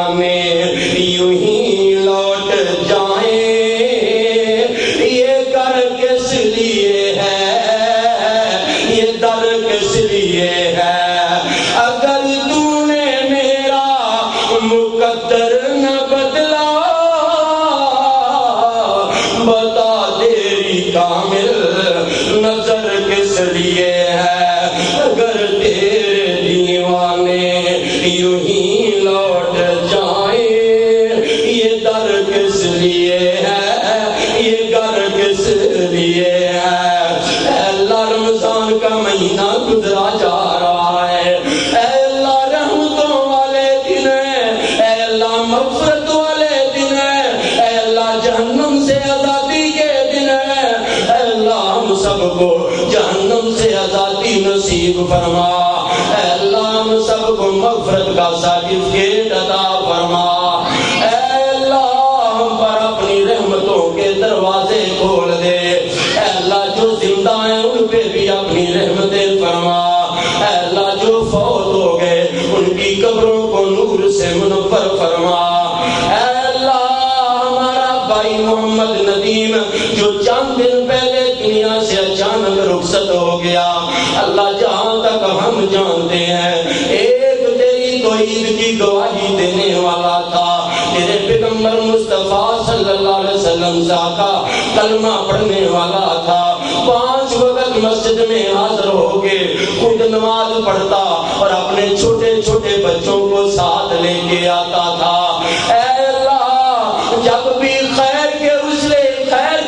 دیوانے یوں ہی لوٹ جائیں، یہ کر کس لیے ہے، یہ در کس لیے ہے، اگر تو نے میرا مقدر نہ بدلا، بتا تیری کامل نظر کس لیے ہے، اگر تیرے دیوانے یوں ہی لوٹ جائیں، یہ در کس لیے ہے، یہ گر کس لیے ہے۔ اے اللہ رمضان کا مہینہ گزرا جا رہا ہے، اے اللہ رحمتوں والے دن ہے، اے اللہ مغفرت والے دن ہے، اے اللہ جہنم سے آزادی کے دن ہے، اے اللہ ہم سب کو جہنم سے آزادی نصیب فرما، اے اللہ ہم سب کو مغفرت کا سرٹیفکیٹ عطا فرما، اے اللہ ہم پر اپنی رحمتوں کے دروازے کھول دے، اے اللہ جو زندہ ہیں ان پہ بھی اپنی رحمتیں فرما، اے اللہ جو فوت ہو گئے ان کی قبروں کو نور سے منور فرما، اے اللہ ہمارا بھائی محمد ندیم جو چند دن پہلے دنیا سے اچانک رخصت ہو گیا، اللہ جہاں تک ہم جانتے ہیں ایک تیری توحید کی گواہی دینے والا تھا، تیرے پیغمبر مصطفیٰ صلی اللہ علیہ وسلم کا کلمہ پڑھنے والا تھا، 5 وقت مسجد میں حاضر ہو کے خود نماز پڑھتا اور اپنے چھوٹے چھوٹے بچوں کو ساتھ لے کے آتا تھا، اے اللہ جب بھی خیر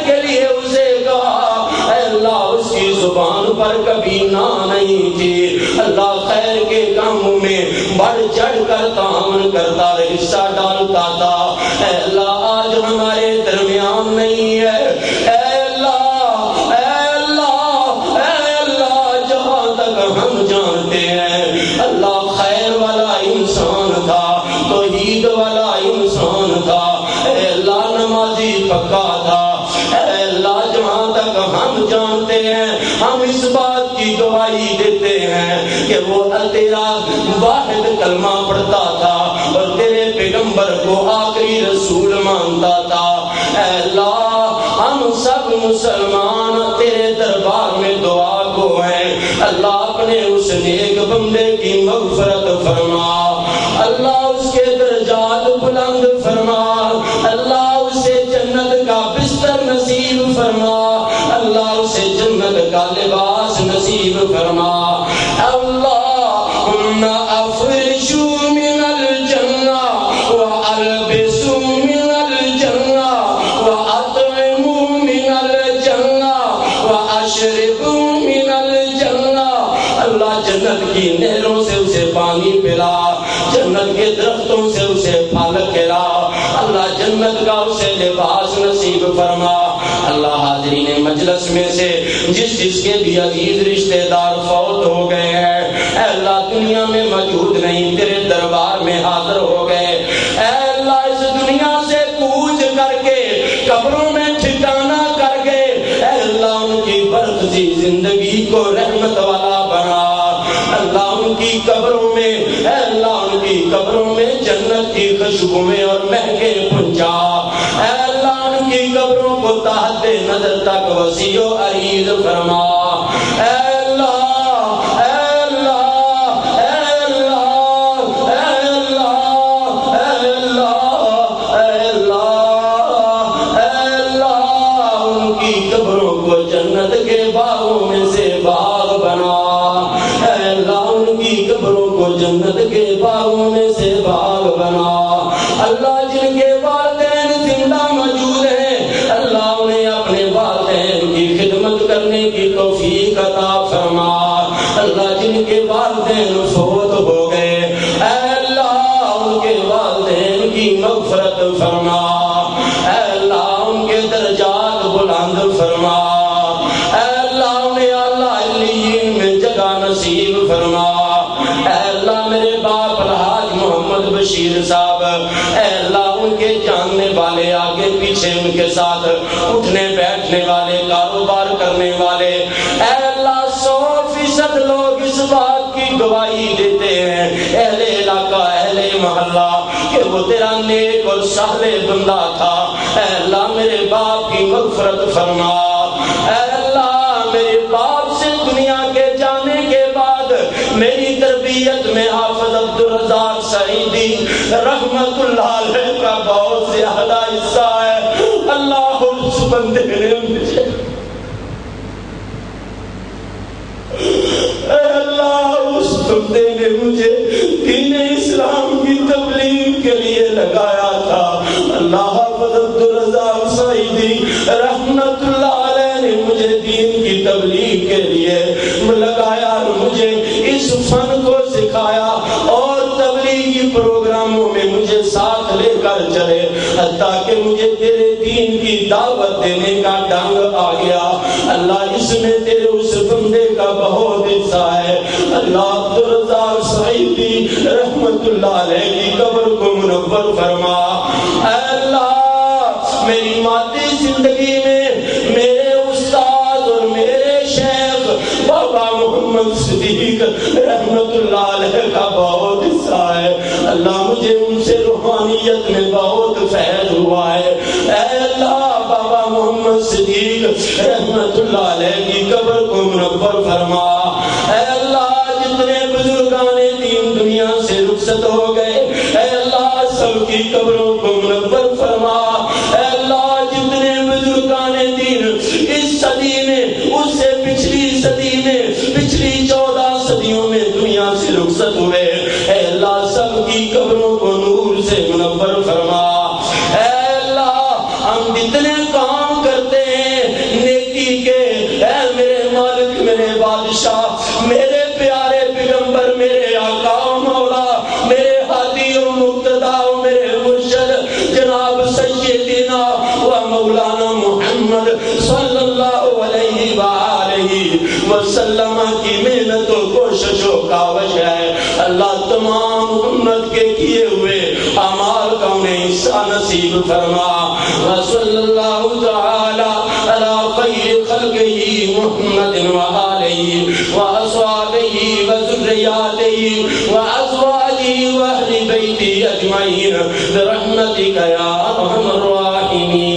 کے لیے اسے کہا، اے اللہ اس کی زبان پر کبھی نہ نہیں تھی، اللہ خیر کے کاموں میں بڑھ چڑھ کر تعاون کرتا حصہ ڈالتا تھا، اے اللہ آج ہمارے درمیان نہیں ہے، اے اللہ اے اللہ اے اللہ جہاں تک ہم جانتے ہیں اللہ خیر والا انسان تھا، توحید والا انسان تھا، اے اللہ نمازی پکا تھا، اے اللہ جہاں تک ہم جانتے ہیں ہم اس بات کی گواہی دیتے ہیں کہ وہ تیرا واحد کلمہ پڑھتا تھا اور تیرے پیغمبر کو آخری رسول مانتا تھا، اے اللہ ہم سب مسلمان تیرے دربار میں دعا گو ہیں، اللہ اپنے اس نیک بندے کی مغفرت فرما، اللہ اس کے درجات بلند فرما، اللہ اسے جنت کا بستر نصیب فرما، اللہ اسے جنت کا لباس نصیب فرما، اللہم افرشو من الجنہ والبسو من الجنہ واطعمو من الجنہ واشربو من الجنہ، اللہ جنت کی نہروں سے اسے پانی پلا، جنت کے درختوں سے اسے پھل کھلا، اللہ جنت کا اسے لباس نصیب فرما، اللہ حاضرین مجلس میں سے جس کے بھی عزیز رشتہ دار فوت ہو گئے ہیں، اے اللہ دنیا میں موجود نہیں تیرے دربار میں حاضر ہو گئے، اے اللہ اس دنیا سے کوچ کر کے قبروں میں ٹھکانہ کر گئے، اے اللہ ان کی برزخی زندگی کو رحمت والا بنا، اللہ ان کی قبروں میں اے اللہ ان کی قبروں میں جنت کی خوشبوئیں اور مہکیں پہنچا، اے اللہ ان کی قبروں کو تحت نظر تک وسیع و عریض فرما، اے اللہ اے اللہ اے اللہ اے اللہ اے اللہ اے اللہ اے اللہ ان کی قبروں کو جنت کے باغوں میں سے باغ بنا، اے اللہ ان کی قبروں کو جنت کے باغوں میں سے باغ بنا، اللہ جن کے والدین زندہ موجود ہیں اللہ انہیں اپنے والدین کی خدمت کرنے کی توفیق عطا فرما، اللہ جن کے والدین فوت ہو گئے اے اللہ ان کے والدین کی مغفرت فرما، اے اللہ ان کے درجات بلند فرما، اے اللہ انہیں اللہ علیین میں جگہ نصیب فرما، اے اللہ میرے باپ الحاج محمد بشیر صاحب اے اللہ ان کے جاننے والے آگے پیچھے ان کے ساتھ اٹھنے بیٹھنے والے کاروبار کرنے والے اے اللہ 100% لوگ اس بات کی گواہی دیتے ہیں، اہل علاقہ اہل محلہ کہ وہ تیرا نیک اور صالح بندہ تھا، اے اللہ میرے باپ کی مغفرت فرما، اے اللہ میرے باپ سے دنیا کے جانے کے بعد میری تربیت میں حافظ عبدالرزاق سعیدی رحمت اللہ علیہ کا بہت زیادہ حصہ ہے۔ اللہ اس بندے نے مجھے، اے اللہ اس بندے نے مجھے دین اسلام کی تبلیغ کے لیے لگایا تھا۔ اللہ حافظ عبدالرزاق سعیدی رحمت اللہ علیہ نے مجھے دین کی تبلیغ کے لیے لگایا، مجھے اس فن کو سکھایا اور تبلیغی پروگراموں میں مجھے ساتھ لے کر چلے، حتیٰ کہ مجھے تیرے دین کی دعوت دینے کا ڈنگ آ گیا۔ اللہ اس میں تیرے اس بندے کا بہت حصہ ہے۔ اللہ عبدالرزاق سعیدی رحمت اللہ علیہ کی قبر کو منور فرما۔ اے اللہ میری مادی زندگی میں میرے استاد اور میرے شیخ بابا محمد صدیق رحمت اللہ علیہ کا بہت حصہ ہے۔ اللہ مجھے ان سے روحانیت میں بہت فیض ہوا ہے۔ اے اللہ بابا محمد صدیق رحمت اللہ علیہ کی قبر کو منور فرما۔ اے اللہ جتنے بزرگان دین دنیا سے رخصت ہو گئے، اے اللہ سب کی قبروں کو منور فرما۔ اے اللہ جتنے بزرگان دین اس صدی میں، اس سے پچھلی صدی میں، پچھلی 14 صدیوں میں دنیا سے رخصت ہوئے، اے اللہ سب کی قبروں کو نور سے منور فرما۔ اے اللہ ہم جتنے کام کرتے ہیں نیکی کے، اے میرے مالک میرے بادشاہ میرے پیارے پیغمبر میرے آقا و مولا میرے ہادی و مقتدی و میرے مرشد جناب سیدنا و مولانا محمد صلی اللہ علیہ وآلہ وسلم کی محنت و کوشش و کاوش ہے۔ اللہ تمام امت کے کیے ہوئے اعمال کا انہیں حصہ نصیب فرما۔ وصلی اللہ تعالی علی خیر خلقہ محمد وآلہ وأصحابہ وذریاتہ وأزواجہ وأہل بیتہ اجمعین برحمتک یا ارحم الراحمین۔